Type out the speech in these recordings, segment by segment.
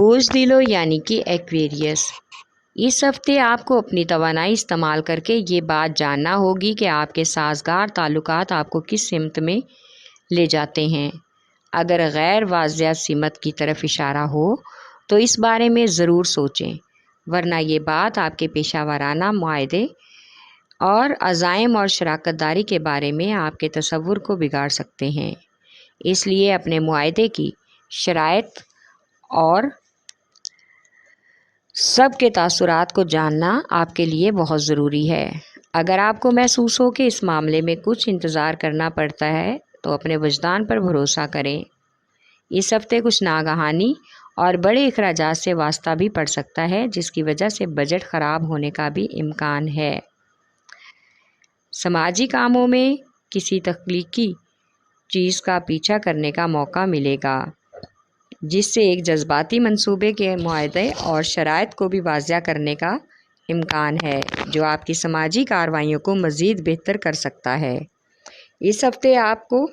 بوزدلو یعنی کہ ایکویریس، اس ہفتے آپ کو اپنی توانائی استعمال کر کے یہ بات جاننا ہوگی کہ آپ کے سازگار تعلقات آپ کو کس سمت میں لے جاتے ہیں۔ اگر غیر واضح سمت کی طرف اشارہ ہو تو اس بارے میں ضرور سوچیں، ورنہ یہ بات آپ کے پیشہ ورانہ معاہدے اور عزائم اور شراکت داری کے بارے میں آپ کے تصور کو بگاڑ سکتے ہیں۔ اس لیے اپنے معاہدے کی شرائط اور سب کے تاثرات کو جاننا آپ کے لیے بہت ضروری ہے۔ اگر آپ کو محسوس ہو کہ اس معاملے میں کچھ انتظار کرنا پڑتا ہے تو اپنے وجدان پر بھروسہ کریں۔ اس ہفتے کچھ ناگہانی اور بڑے اخراجات سے واسطہ بھی پڑ سکتا ہے، جس کی وجہ سے بجٹ خراب ہونے کا بھی امکان ہے۔ سماجی کاموں میں کسی تخلیقی چیز کا پیچھا کرنے کا موقع ملے گا، جس سے ایک جذباتی منصوبے کے معاہدے اور شرائط کو بھی واضح کرنے کا امکان ہے، جو آپ کی سماجی کارروائیوں کو مزید بہتر کر سکتا ہے۔ اس ہفتے آپ کو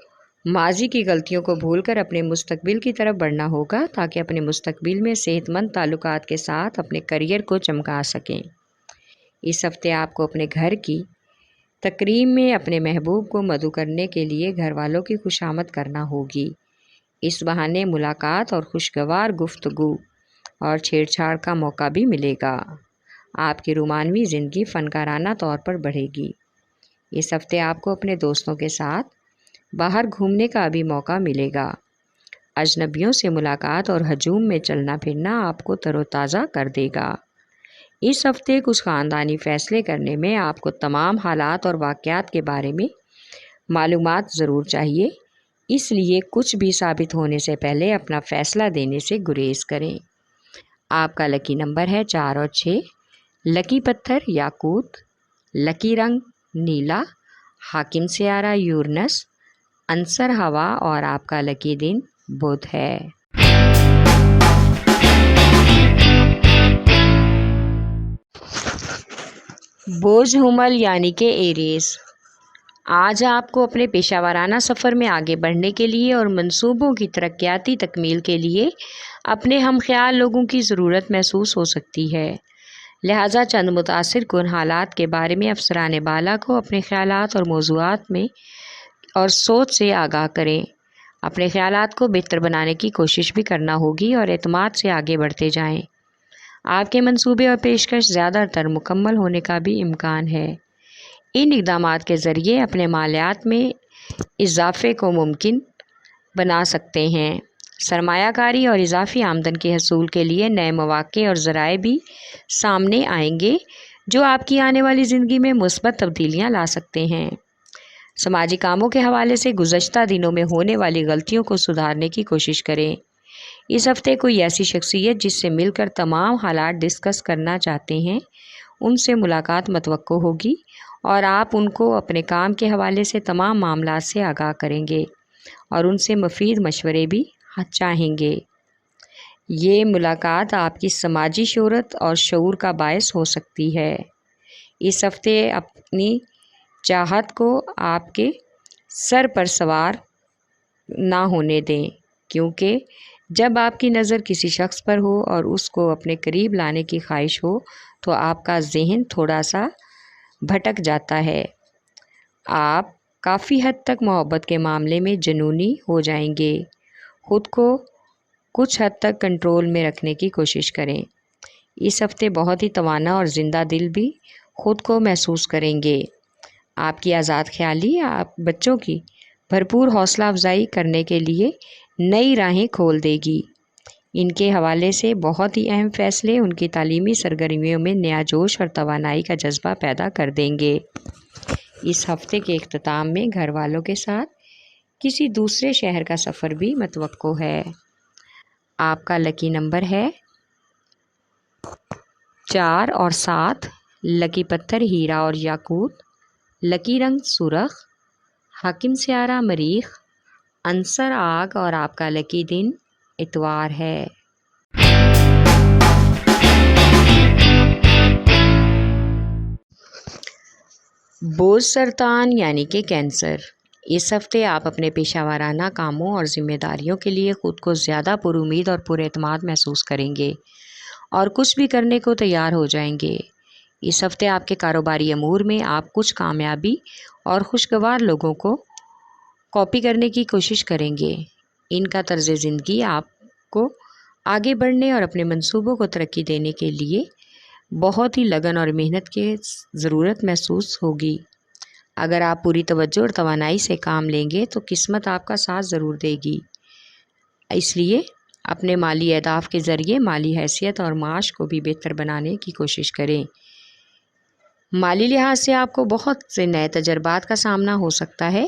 ماضی کی غلطیوں کو بھول کر اپنے مستقبل کی طرف بڑھنا ہوگا تاکہ اپنے مستقبل میں صحت مند تعلقات کے ساتھ اپنے کیریئر کو چمکا سکیں۔ اس ہفتے آپ کو اپنے گھر کی تقریب میں اپنے محبوب کو مدعو کرنے کے لیے گھر والوں کی خوشامد کرنا ہوگی۔ اس بہانے ملاقات اور خوشگوار گفتگو اور چھیڑ چھاڑ کا موقع بھی ملے گا۔ آپ کی رومانوی زندگی فنکارانہ طور پر بڑھے گی۔ اس ہفتے آپ کو اپنے دوستوں کے ساتھ باہر گھومنے کا بھی موقع ملے گا۔ اجنبیوں سے ملاقات اور ہجوم میں چلنا پھرنا آپ کو تر و تازہ کر دے گا۔ اس ہفتے کچھ خاندانی فیصلے کرنے میں آپ کو تمام حالات اور واقعات کے بارے میں معلومات ضرور چاہیے، اس لیے کچھ بھی ثابت ہونے سے پہلے اپنا فیصلہ دینے سے گریز کریں۔ آپ کا لکی نمبر ہے 4 اور 6۔ لکی پتھر یاقوت، لکی رنگ نیلا، حاکم سیارہ یورنس، عنصر ہوا اور آپ کا لکی دن بدھ ہے۔ بوجھ حمل یعنی کہ ایریز، آج آپ کو اپنے پیشہ ورانہ سفر میں آگے بڑھنے کے لیے اور منصوبوں کی ترقیاتی تکمیل کے لیے اپنے ہم خیال لوگوں کی ضرورت محسوس ہو سکتی ہے، لہٰذا چند متاثر کن حالات کے بارے میں افسران بالا کو اپنے خیالات اور موضوعات میں اور سوچ سے آگاہ کریں۔ اپنے خیالات کو بہتر بنانے کی کوشش بھی کرنا ہوگی اور اعتماد سے آگے بڑھتے جائیں۔ آپ کے منصوبے اور پیشکش زیادہ تر مکمل ہونے کا بھی امکان ہے۔ ان اقدامات کے ذریعے اپنے مالیات میں اضافے کو ممکن بنا سکتے ہیں۔ سرمایہ کاری اور اضافی آمدن کے حصول کے لیے نئے مواقع اور ذرائع بھی سامنے آئیں گے، جو آپ کی آنے والی زندگی میں مثبت تبدیلیاں لا سکتے ہیں۔ سماجی کاموں کے حوالے سے گزشتہ دنوں میں ہونے والی غلطیوں کو سدھارنے کی کوشش کریں۔ اس ہفتے کوئی ایسی شخصیت جس سے مل کر تمام حالات ڈسکس کرنا چاہتے ہیں، ان سے ملاقات متوقع ہوگی اور آپ ان کو اپنے کام کے حوالے سے تمام معاملات سے آگاہ کریں گے اور ان سے مفید مشورے بھی چاہیں گے۔ یہ ملاقات آپ کی سماجی شہرت اور شعور کا باعث ہو سکتی ہے۔ اس ہفتے اپنی چاہت کو آپ کے سر پر سوار نہ ہونے دیں، کیونکہ جب آپ کی نظر کسی شخص پر ہو اور اس کو اپنے قریب لانے کی خواہش ہو تو آپ کا ذہن تھوڑا سا بھٹک جاتا ہے۔ آپ کافی حد تک محبت کے معاملے میں جنونی ہو جائیں گے۔ خود کو کچھ حد تک کنٹرول میں رکھنے کی کوشش کریں۔ اس ہفتے بہت ہی توانا اور زندہ دل بھی خود کو محسوس کریں گے۔ آپ کی آزاد خیالی آپ بچوں کی بھرپور حوصلہ افزائی کرنے کے لیے نئی راہیں کھول دے گی۔ ان کے حوالے سے بہت ہی اہم فیصلے ان کی تعلیمی سرگرمیوں میں نیا جوش اور توانائی کا جذبہ پیدا کر دیں گے۔ اس ہفتے کے اختتام میں گھر والوں کے ساتھ کسی دوسرے شہر کا سفر بھی متوقع ہے۔ آپ کا لکی نمبر ہے 4 اور 7۔ لکی پتھر ہیرا اور یاقوت، لکی رنگ سرخ، حاکم سیارہ مریخ، عنصر آگ اور آپ کا لکی دن اتوار ہے۔ بوجھ سرطان یعنی کہ کینسر، اس ہفتے آپ اپنے پیشہ ورانہ کاموں اور ذمہ داریوں کے لیے خود کو زیادہ پر امید اور پر اعتماد محسوس کریں گے اور کچھ بھی کرنے کو تیار ہو جائیں گے۔ اس ہفتے آپ کے کاروباری امور میں آپ کچھ کامیابی اور خوشگوار لوگوں کو کاپی کرنے کی کوشش کریں گے۔ ان کا طرز زندگی آپ کو آگے بڑھنے اور اپنے منصوبوں کو ترقی دینے کے لیے بہت ہی لگن اور محنت کی ضرورت محسوس ہوگی۔ اگر آپ پوری توجہ اور توانائی سے کام لیں گے تو قسمت آپ کا ساتھ ضرور دے گی۔ اس لیے اپنے مالی اہداف کے ذریعے مالی حیثیت اور معاش کو بھی بہتر بنانے کی کوشش کریں۔ مالی لحاظ سے آپ کو بہت سے نئے تجربات کا سامنا ہو سکتا ہے،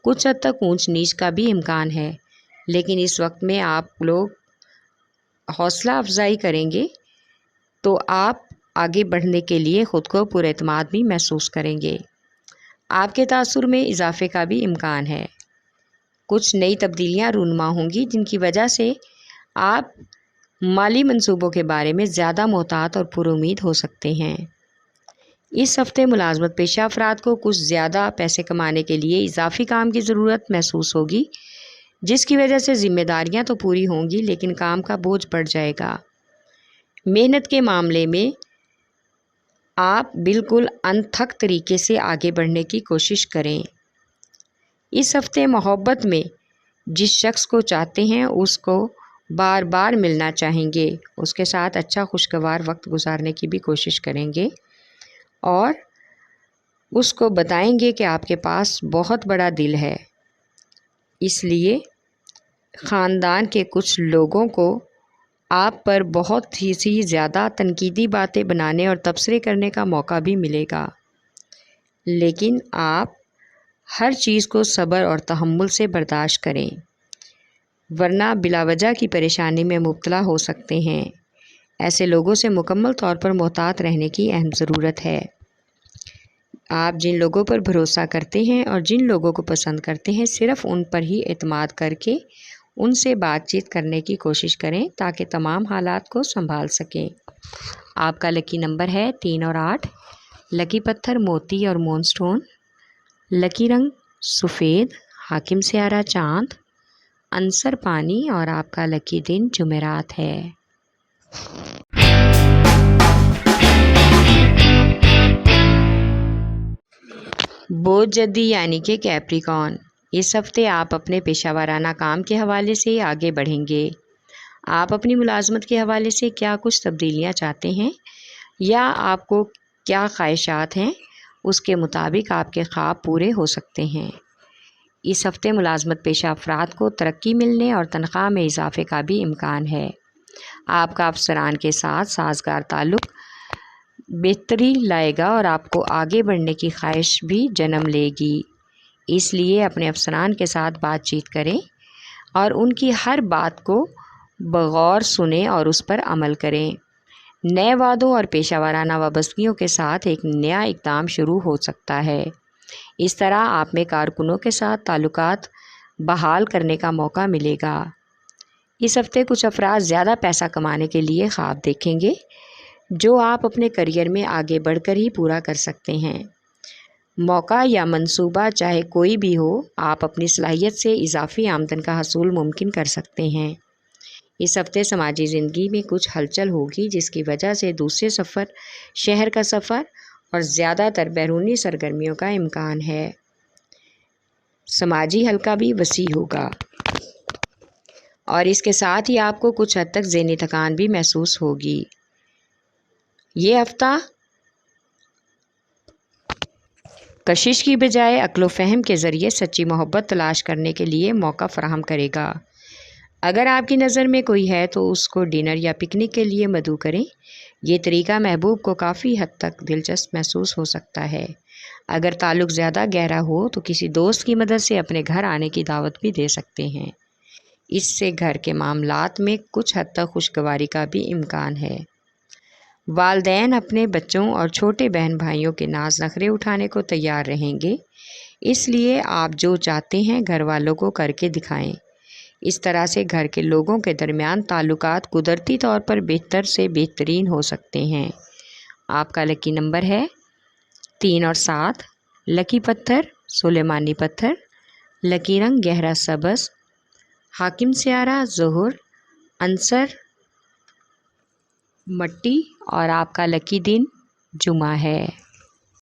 کچھ حد تک اونچ نیچ کا بھی امکان ہے، لیکن اس وقت میں آپ لوگ حوصلہ افزائی کریں گے تو آپ آگے بڑھنے کے لیے خود کو پر اعتماد بھی محسوس کریں گے۔ آپ کے تاثر میں اضافے کا بھی امکان ہے۔ کچھ نئی تبدیلیاں رونما ہوں گی جن کی وجہ سے آپ مالی منصوبوں کے بارے میں زیادہ محتاط اور پر امید ہو سکتے ہیں۔ اس ہفتے ملازمت پیشہ افراد کو کچھ زیادہ پیسے کمانے کے لیے اضافی کام کی ضرورت محسوس ہوگی، جس کی وجہ سے ذمہ داریاں تو پوری ہوں گی لیکن کام کا بوجھ بڑھ جائے گا۔ محنت کے معاملے میں آپ بالکل انتھک طریقے سے آگے بڑھنے کی کوشش کریں۔ اس ہفتے محبت میں جس شخص کو چاہتے ہیں اس کو بار بار ملنا چاہیں گے، اس کے ساتھ اچھا خوشگوار وقت گزارنے کی بھی کوشش کریں گے اور اس کو بتائیں گے کہ آپ کے پاس بہت بڑا دل ہے۔ اس لیے خاندان کے کچھ لوگوں کو آپ پر بہت ہی زیادہ تنقیدی باتیں بنانے اور تبصرے کرنے کا موقع بھی ملے گا، لیکن آپ ہر چیز کو صبر اور تحمل سے برداشت کریں، ورنہ بلا وجہ کی پریشانی میں مبتلا ہو سکتے ہیں۔ ایسے لوگوں سے مکمل طور پر محتاط رہنے کی اہم ضرورت ہے۔ آپ جن لوگوں پر بھروسہ کرتے ہیں اور جن لوگوں کو پسند کرتے ہیں، صرف ان پر ہی اعتماد کر کے ان سے بات چیت کرنے کی کوشش کریں تاکہ تمام حالات کو سنبھال سکیں۔ آپ کا لکی نمبر ہے 3 اور 8۔ لکی پتھر موتی اور مون سٹون۔ لکی رنگ سفید، حاکم سیارہ چاند، عنصر پانی، اور آپ کا لکی دن جمعرات ہے۔ بوجھ جدی یعنی کہ کیپریکارن، اس ہفتے آپ اپنے پیشہ ورانہ کام کے حوالے سے آگے بڑھیں گے۔ آپ اپنی ملازمت کے حوالے سے کیا کچھ تبدیلیاں چاہتے ہیں یا آپ کو کیا خواہشات ہیں، اس کے مطابق آپ کے خواب پورے ہو سکتے ہیں۔ اس ہفتے ملازمت پیشہ افراد کو ترقی ملنے اور تنخواہ میں اضافے کا بھی امکان ہے۔ آپ کا افسران کے ساتھ سازگار تعلق بہتری لائے گا اور آپ کو آگے بڑھنے کی خواہش بھی جنم لے گی۔ اس لیے اپنے افسران کے ساتھ بات چیت کریں اور ان کی ہر بات کو بغور سنیں اور اس پر عمل کریں۔ نئے وعدوں اور پیشہ ورانہ وابستگیوں کے ساتھ ایک نیا اقدام شروع ہو سکتا ہے۔ اس طرح آپ میں کارکنوں کے ساتھ تعلقات بحال کرنے کا موقع ملے گا۔ اس ہفتے کچھ افراد زیادہ پیسہ کمانے کے لیے خواب دیکھیں گے جو آپ اپنے کیریئر میں آگے بڑھ کر ہی پورا کر سکتے ہیں۔ موقع یا منصوبہ چاہے کوئی بھی ہو، آپ اپنی صلاحیت سے اضافی آمدن کا حصول ممکن کر سکتے ہیں۔ اس ہفتے سماجی زندگی میں کچھ ہلچل ہوگی جس کی وجہ سے دوسرے سفر، شہر کا سفر اور زیادہ تر بیرونی سرگرمیوں کا امکان ہے۔ سماجی حلقہ بھی وسیع ہوگا اور اس کے ساتھ ہی آپ کو کچھ حد تک ذہنی تھکان بھی محسوس ہوگی۔ یہ ہفتہ کشش کی بجائے عقل و فہم کے ذریعے سچی محبت تلاش کرنے کے لیے موقع فراہم کرے گا۔ اگر آپ کی نظر میں کوئی ہے تو اس کو ڈنر یا پکنک کے لیے مدعو کریں۔ یہ طریقہ محبوب کو کافی حد تک دلچسپ محسوس ہو سکتا ہے۔ اگر تعلق زیادہ گہرا ہو تو کسی دوست کی مدد سے اپنے گھر آنے کی دعوت بھی دے سکتے ہیں۔ اس سے گھر کے معاملات میں کچھ حد تک خوشگواری کا بھی امکان ہے۔ والدین اپنے بچوں اور چھوٹے بہن بھائیوں کے ناز نخرے اٹھانے کو تیار رہیں گے، اس لیے آپ جو چاہتے ہیں گھر والوں کو کر کے دکھائیں۔ اس طرح سے گھر کے لوگوں کے درمیان تعلقات قدرتی طور پر بہتر سے بہترین ہو سکتے ہیں۔ آپ کا لکی نمبر ہے 3 اور 7۔ لکی پتھر سلیمانی پتھر۔ لکی رنگ گہرا سبز، حاکم سیارہ ظہر، عنصر مٹی، اور آپ کا لکی دن جمعہ ہے۔